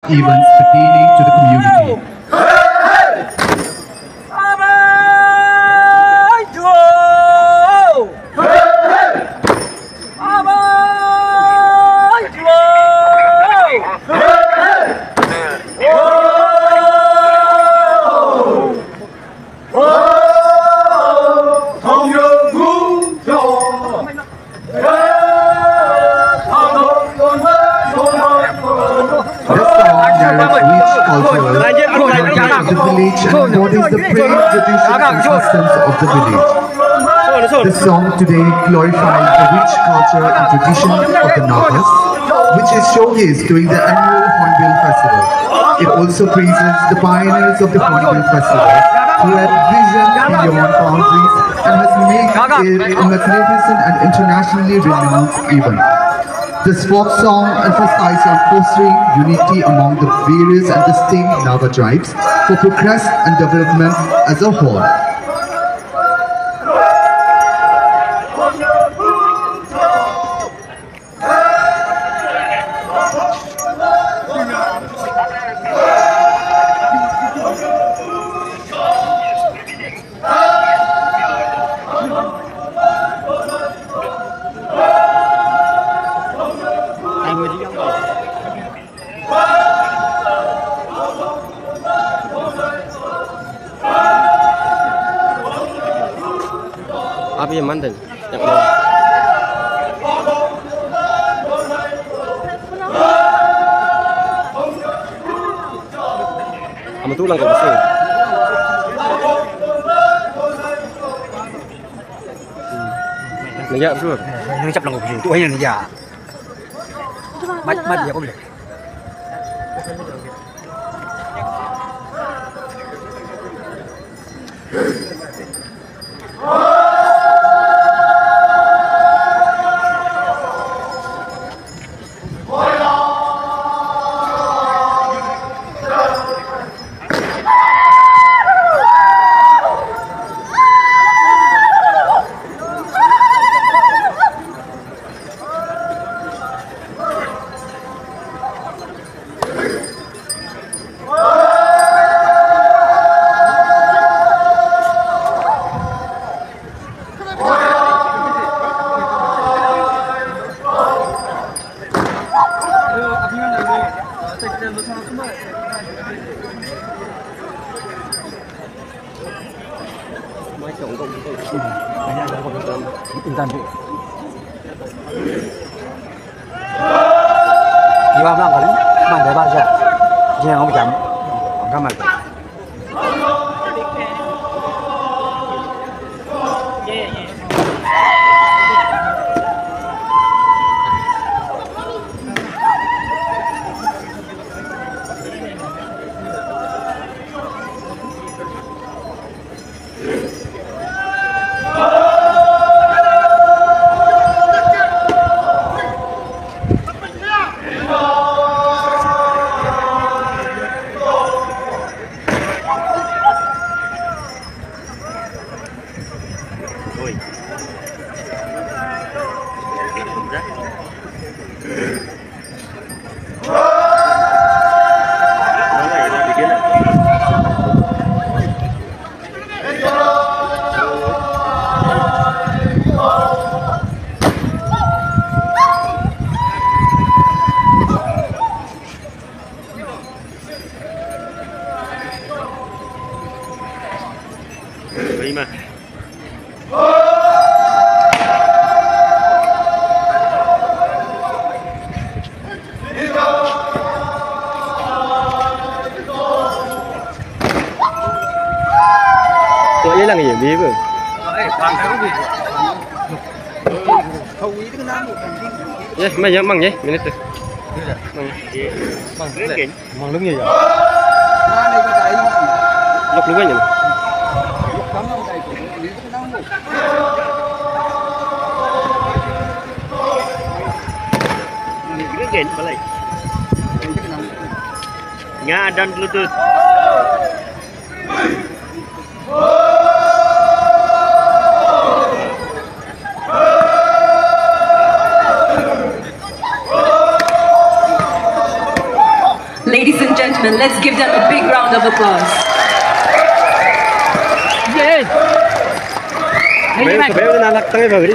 events pertaining to the community. The village and embodies the praise, traditions and customs of the village. The song today glorifies the rich culture and tradition of the Nagas, which is showcased during the annual Hornbill Festival. It also praises the pioneers of the Hornbill Festival, who had vision beyond boundaries and has made it a magnificent and internationally renowned event. This folk song emphasizes on fostering unity among the various and distinct Naga tribes for progress and development as a whole. Apa yang mana? Yang Ama tulang kau besar. Naya betul. Nang cap lang ko tu ayan naya. Mat dia ko boleh. Intan bu. Iwa bilang kali, mana baca, jangan ngomong jam, kamar. Terima. Tôi lấy là người gì vậy? Yes, mấy giờ mang nhỉ? Minute. Mang rất kỹ. Mang đúng như vậy. Lục đúng vậy. Again, balai. Nga dan Bluetooth. Ladies and gentlemen, let's give them a big round of applause. Béo béo nó nalak tangi bagri.